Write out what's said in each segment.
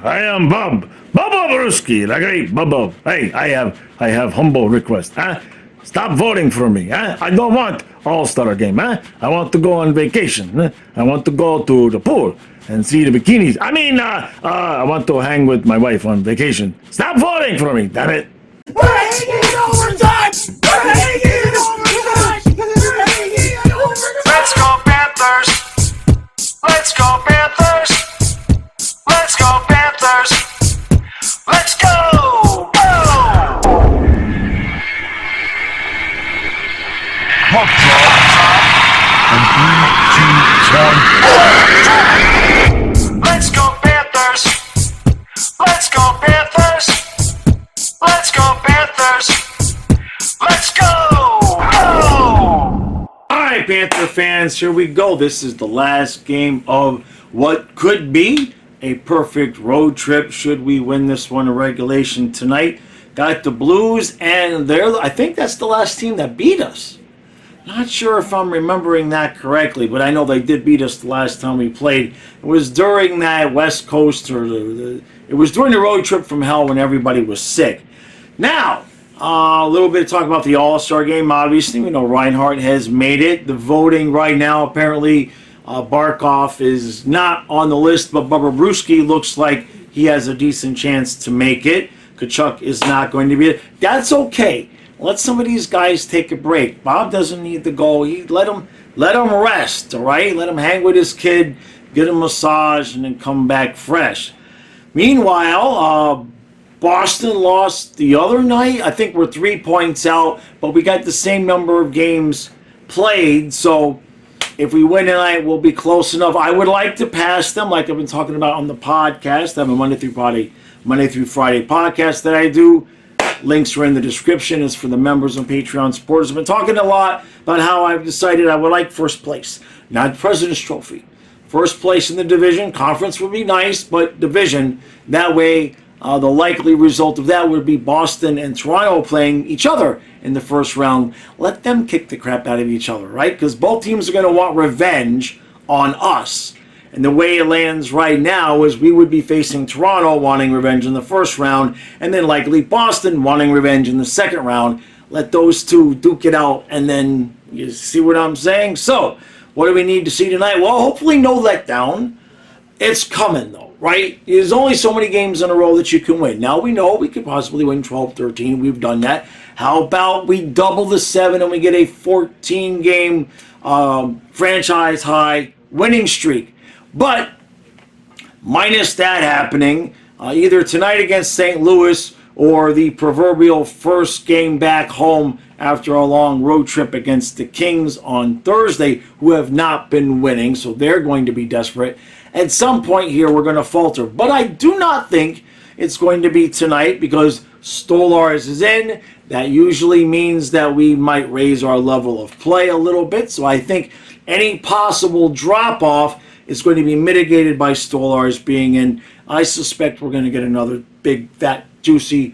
I am Bob. Bubba Brewski, the great Bubba. Hey, I have humble request, huh? Stop voting for me, huh? I don't want All-Star game, huh? I want to go on vacation. Huh? I want to go to the pool and see the bikinis. I want to hang with my wife on vacation. Stop voting for me, damn it. We're hanging overtime! We're hanging overtime! We're hanging overtime! Let's go Panthers! Let's go Panthers! Let's go Panthers! Let's go! Go! Puck drop. And 3, 2, 1. Let's go Panthers! Let's go Panthers! Let's go Panthers! Let's go! Go! All right, Panther fans, here we go. This is the last game of what could be a perfect road trip should we win this one in regulation tonight. Got the Blues, and I think that's the last team that beat us. Not sure if I'm remembering that correctly, but I know they did beat us the last time we played. It was during that West Coast, it was during the road trip from hell when everybody was sick. Now, a little bit of talk about the All-Star game. Obviously, we know Reinhart has made it. The voting right now, apparently, Barkov is not on the list, but Bubba Brewski looks like he has a decent chance to make it. Kachuck is not going to be it. That's okay. Let some of these guys take a break. Bob doesn't need to go. Let him rest, all right? Let him hang with his kid, get a massage, and then come back fresh. Meanwhile, Boston lost the other night. I think we're 3 points out, but we got the same number of games played, so if we win tonight, we'll be close enough. I would like to pass them, like I've been talking about on the podcast. I have a Monday through Friday podcast that I do. Links are in the description. It's for the members and Patreon supporters. I've been talking a lot about how I've decided I would like first place, not President's Trophy. First place in the division. Conference would be nice, but division. That way, the likely result of that would be Boston and Toronto playing each other in the first round. Let them kick the crap out of each other, right? Because both teams are going to want revenge on us. And the way it lands right now is we would be facing Toronto wanting revenge in the first round, and then likely Boston wanting revenge in the second round. Let those two duke it out, and then you see what I'm saying? So, what do we need to see tonight? Well, hopefully no letdown. It's coming, though, right? There's only so many games in a row that you can win. Now we know we could possibly win 12, 13. We've done that. How about we double the 7 and we get a 14-game franchise high winning streak? But minus that happening, either tonight against St. Louis or the proverbial first game back home after a long road trip against the Kings on Thursday, who have not been winning, so they're going to be desperate. At some point here, we're going to falter. But I do not think it's going to be tonight because Stolarz is in. That usually means that we might raise our level of play a little bit. So I think any possible drop-off is going to be mitigated by Stolarz being in. I suspect we're going to get another big, fat, juicy,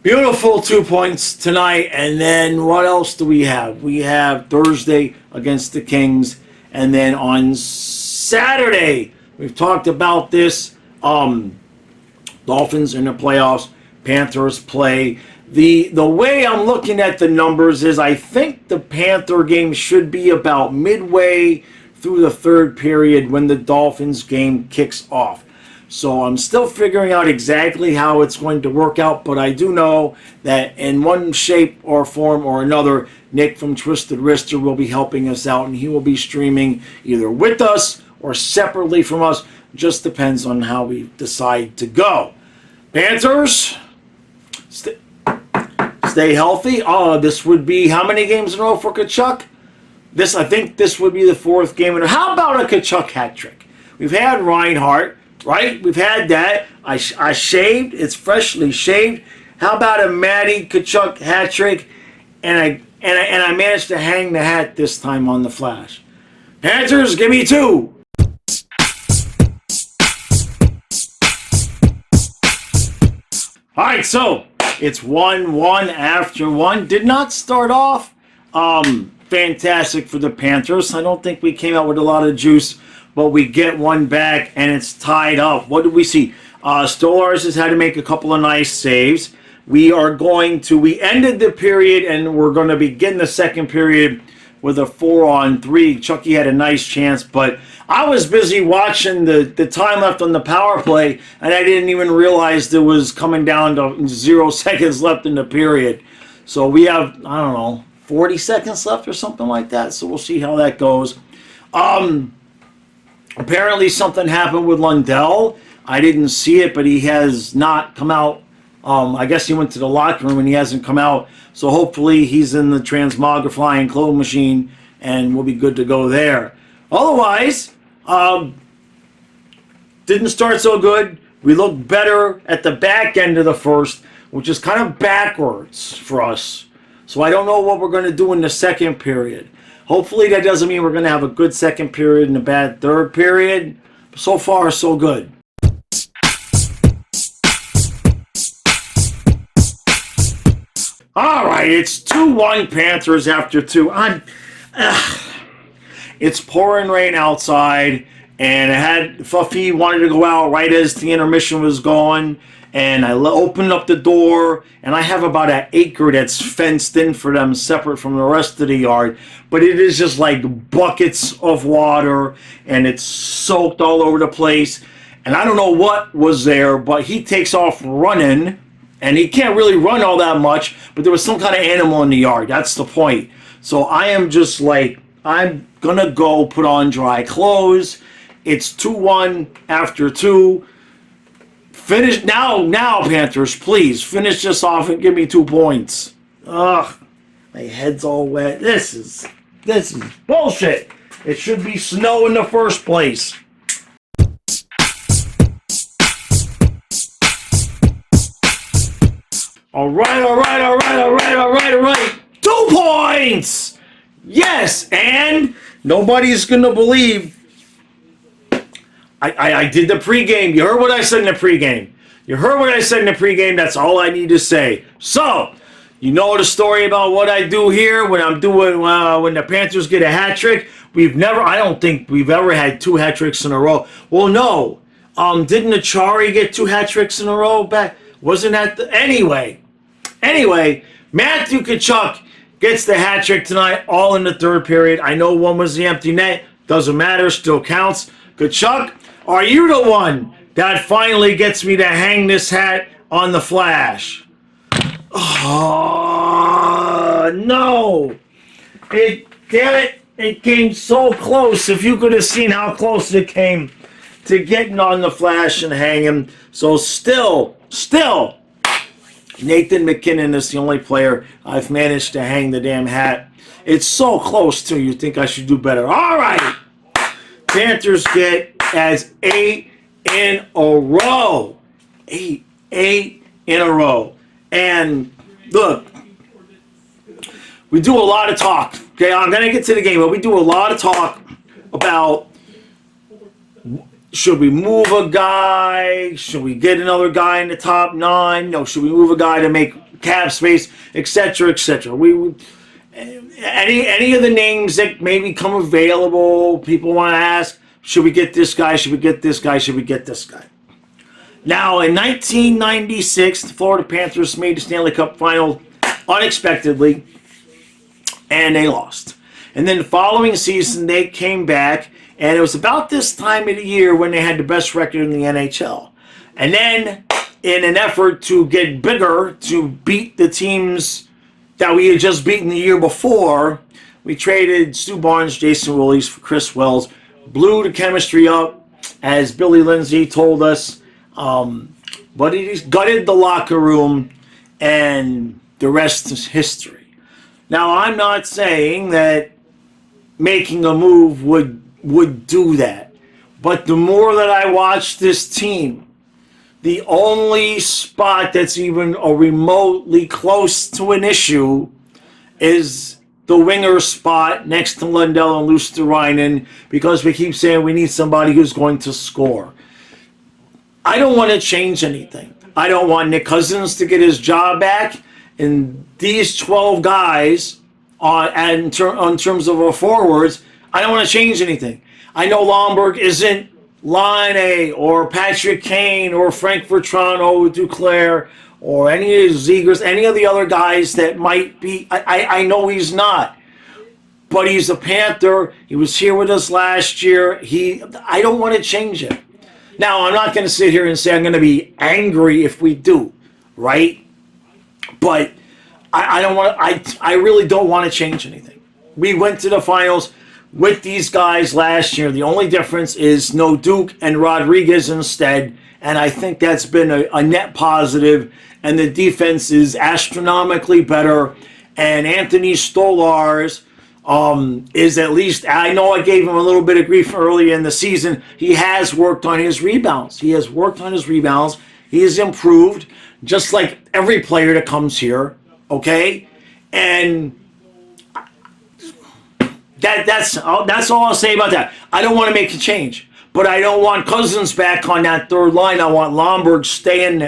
beautiful 2 points tonight. And then what else do we have? We have Thursday against the Kings. And then on Saturday, we've talked about this. Dolphins in the playoffs. Panthers play. The way I'm looking at the numbers is I think the Panther game should be about midway through the third period when the Dolphins game kicks off. So I'm still figuring out exactly how it's going to work out, but I do know that in one shape or form or another, Nick from Twisted Wrister will be helping us out, and he will be streaming either with us or separately from us. Just depends on how we decide to go. Panthers, stay healthy. This would be how many games in a row for Kachuck? I think this would be the fourth game in a row. How about a Kachuck hat trick? We've had Reinhart, right? We've had that. I shaved. It's freshly shaved. How about a Matty Kachuck hat trick? And I managed to hang the hat this time on the flash. Panthers, give me 2. All right, so it's 1-1 after 1. Did not start off fantastic for the Panthers. I don't think we came out with a lot of juice, but we get one back and it's tied up. What did we see? Stolarz has had to make a couple of nice saves. We ended the period and we're going to begin the second period with a 4-on-3. Chucky had a nice chance, but I was busy watching the time left on the power play, and I didn't even realize it was coming down to 0 seconds left in the period. So we have, I don't know, 40 seconds left or something like that. So we'll see how that goes. Apparently something happened with Lundell. I didn't see it, but he has not come out. I guess he went to the locker room and he hasn't come out. So hopefully he's in the transmogrifying clone machine and we'll be good to go there. Otherwise, didn't start so good. We looked better at the back end of the first, which is kind of backwards for us. So I don't know what we're going to do in the second period. Hopefully that doesn't mean we're going to have a good second period and a bad third period. So far, so good. All right, it's 2-1 Panthers after 2. It's pouring rain outside, and Fuffy wanted to go out right as the intermission was going, and I opened up the door, and I have about an acre that's fenced in for them, separate from the rest of the yard, but it is just like buckets of water, and it's soaked all over the place, and I don't know what was there, but he takes off running. And he can't really run all that much, but there was some kind of animal in the yard. That's the point. So I am just like, I'm going to go put on dry clothes. It's 2-1 after 2. Finish now, Panthers, please. Finish this off and give me 2 points. Ugh, my head's all wet. This is bullshit. It should be snow in the first place. All right. 2 points! Yes, and nobody's going to believe I did the pregame. You heard what I said in the pregame. That's all I need to say. So, you know the story about what I do here when I'm doing when the Panthers get a hat trick. I don't think we've ever had 2 hat tricks in a row. Well, no. Didn't Achari get 2 hat tricks in a row back? Wasn't that Anyway, Matthew Tkachuk gets the hat trick tonight, all in the third period. I know one was the empty net. Doesn't matter, still counts. Kachuck, are you the one that finally gets me to hang this hat on the Flash? Oh, no. Damn it, it came so close. If you could have seen how close it came to getting on the Flash and hanging. So still, Nathan McKinnon is the only player I've managed to hang the damn hat. It's so close to you think I should do better. All right. Panthers get as 8 in a row. 8 in a row. And look, we do a lot of talk. Okay, I'm going to get to the game, but we do a lot of talk about should we move a guy? Should we get another guy in the top 9? No, should we move a guy to make cap space, etc., etc. Any of the names that maybe come available, people want to ask, should we get this guy? Should we get this guy? Should we get this guy? Now, in 1996, the Florida Panthers made the Stanley Cup final unexpectedly, and they lost. And then the following season, they came back, and it was about this time of the year when they had the best record in the NHL. And then, in an effort to get bigger, to beat the teams that we had just beaten the year before, we traded Stu Barnes, Jason Willies for Chris Wells, blew the chemistry up, as Billy Lindsay told us, but he gutted the locker room, and the rest is history. Now, I'm not saying that making a move would do that. But the more that I watch this team, the only spot that's even remotely close to an issue is the winger spot next to Lundell and Luosterainen, because we keep saying we need somebody who's going to score. I don't want to change anything. I don't want Nick Cousins to get his job back, and these 12 guys in terms of our forwards, I don't want to change anything. I know Lomberg isn't Line or Patrick Kane or Frank Vertrano or Duclair or any of Zegers, any of the other guys that might be. I know he's not, but he's a Panther. He was here with us last year. I don't want to change it. Now, I'm not going to sit here and say I'm going to be angry if we do, right? But I don't want. I really don't want to change anything. We went to the finals with these guys last year. The only difference is no Duke and Rodriguez instead, and I think that's been a net positive. And the defense is astronomically better. And Anthony Stolarz is at least, I know I gave him a little bit of grief early in the season. He has worked on his rebounds. He has improved, just like every player that comes here, okay? And that's all I'll say about that. I don't want to make a change, but I don't want Cousins back on that third line. I want Lomberg staying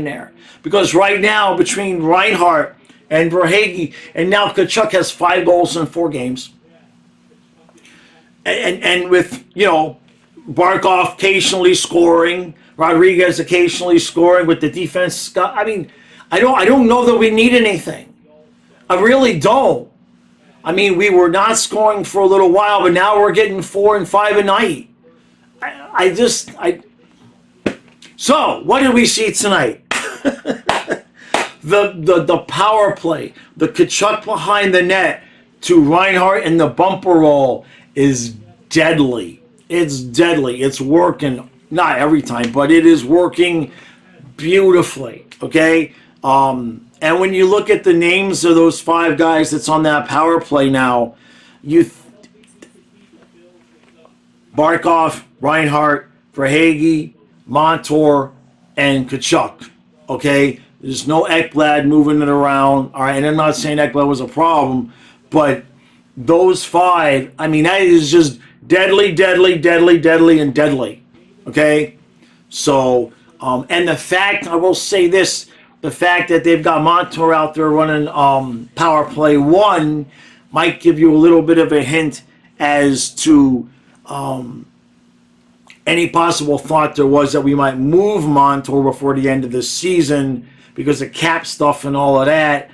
there. Because right now, between Reinhart and Verhaeghe, and now Tkachuk has 5 goals in 4 games. And with, Barkov occasionally scoring, Rodriguez occasionally scoring with the defense. I mean, I don't know that we need anything. I really don't. I mean, we were not scoring for a little while, but now we're getting 4 and 5 a night. So, what did we see tonight? The power play, the Kachuck behind the net to Reinhart and the bumper roll is deadly. It's deadly. It's working, not every time, but it is working beautifully, okay? And when you look at the names of those 5 guys that's on that power play now, Barkov, Reinhart, Verhaeghe, Montour, and Kachuck, okay? There's no Ekblad moving it around, all right? And I'm not saying Ekblad was a problem, but those 5, I mean, that is just deadly, and deadly, okay? So, and the fact, I will say this, the fact that they've got Montour out there running power play 1 might give you a little bit of a hint as to any possible thought there was that we might move Montour before the end of the season because of cap stuff and all of that.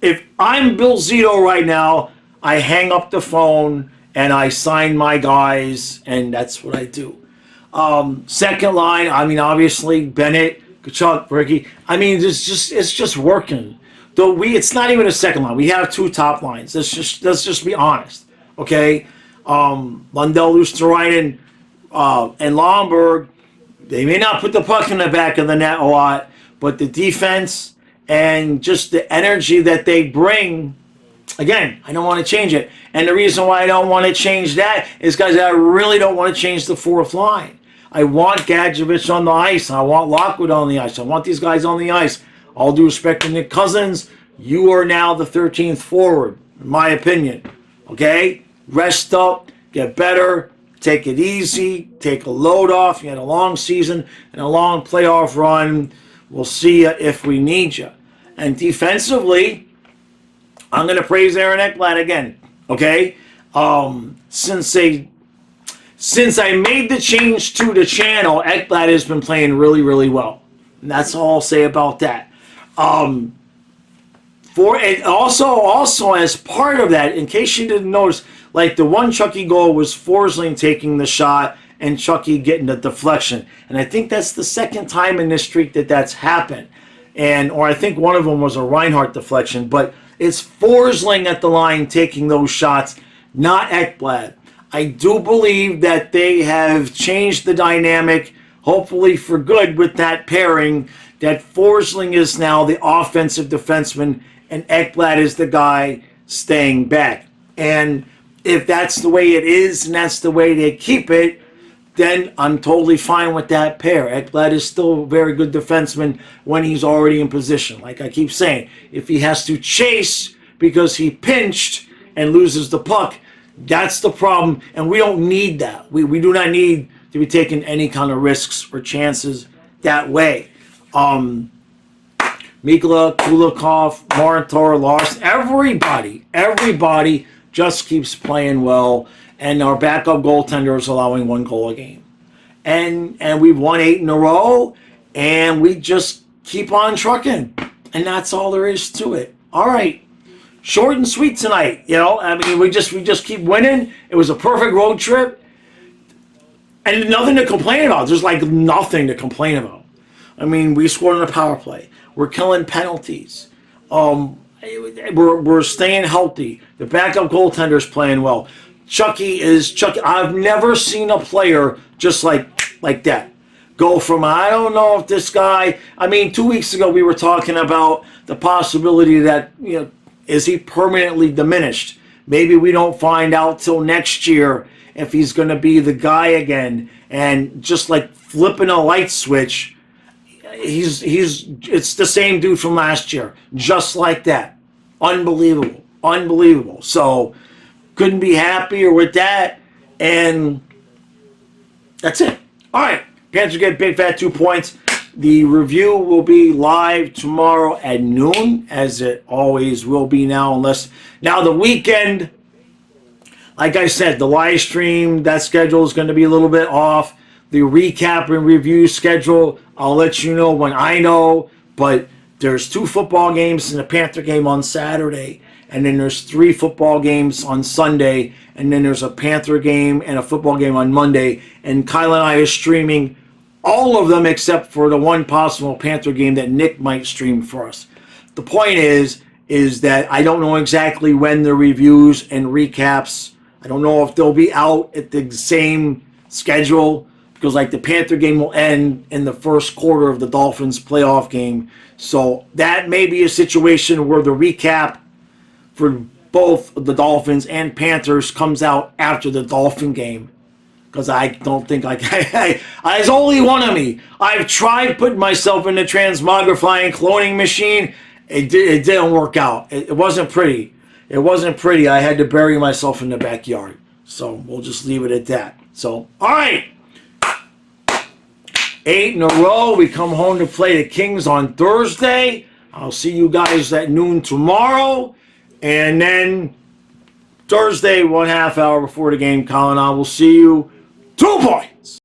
If I'm Bill Zito right now, I hang up the phone and I sign my guys, and that's what I do. Second line, I mean, obviously Bennett, Kachuck, Ricky. I mean, it's just working. Though it's not even a second line. We have 2 top lines. Let's just be honest. Okay, Lundell, Luosterainen, and Lomberg, they may not put the puck in the back of the net a lot, but the defense and just the energy that they bring, again, I don't want to change it. And the reason why I don't want to change that is because I really don't want to change the 4th line. I want Gadjevich on the ice. I want Lockwood on the ice. I want these guys on the ice. All due respect to Nick Cousins, you are now the 13th forward, in my opinion. Okay? Rest up, get better, take it easy, take a load off. You had a long season and a long playoff run. We'll see you if we need you. And defensively, I'm going to praise Aaron Ekblad again. Okay? Since I made the change to the channel, Ekblad has been playing really, really well. And that's all I'll say about that. For it also as part of that, in case you didn't notice, like the one Chucky goal was Forsling taking the shot and Chucky getting the deflection, and I think that's the second time in this streak that's happened, or I think one of them was a Reinhart deflection, but it's Forsling at the line taking those shots, not Ekblad. I do believe that they have changed the dynamic, hopefully for good, with that pairing. That Forsling is now the offensive defenseman and Ekblad is the guy staying back. And if that's the way it is and that's the way they keep it, then I'm totally fine with that pair. Ekblad is still a very good defenseman when he's already in position. Like I keep saying, if he has to chase because he pinched and loses the puck, that's the problem. And we don't need that. We do not need to be taking any kind of risks or chances that way. Mikla, Kulikov, Martor, Larson, everybody just keeps playing well, and our backup goaltender is allowing 1 goal a game. And we've won 8 in a row, and we just keep on trucking. And that's all there is to it. All right. Short and sweet tonight, I mean, we just keep winning. It was a perfect road trip. And nothing to complain about. There's like nothing to complain about. I mean, we scored on a power play. We're killing penalties. We're staying healthy. The backup goaltender's playing well. Chucky. I've never seen a player just like that. Go from, I don't know if this guy, I mean, 2 weeks ago we were talking about the possibility that, is he permanently diminished? Maybe we don't find out till next year if he's going to be the guy again. And just like flipping a light switch, it's the same dude from last year, just like that. Unbelievable. So couldn't be happier with that, and that's it. All right, Panthers get big fat 2 points. The review will be live tomorrow at noon, as it always will be now, now the weekend. Like I said, the live stream, that schedule is going to be a little bit off. The recap and review schedule, I'll let you know when I know. But there's 2 football games and a Panther game on Saturday. And then there's 3 football games on Sunday. And then there's a Panther game and a football game on Monday. And Kyle and I are streaming all of them except for the one possible Panther game that Nick might stream for us. The point is that I don't know exactly when the reviews and recaps, I don't know if they'll be out at the same schedule, because like the Panther game will end in the first quarter of the Dolphins playoff game. So that may be a situation where the recap for both the Dolphins and Panthers comes out after the Dolphin game. Because I don't think there's only one of me. I've tried putting myself in the transmogrifying cloning machine. It didn't work out. It wasn't pretty. It wasn't pretty. I had to bury myself in the backyard. So we'll just leave it at that. So, all right. 8 in a row. We come home to play the Kings on Thursday. I'll see you guys at noon tomorrow. And then Thursday, 1/2 hour before the game, Colin, I will see you. 2 points.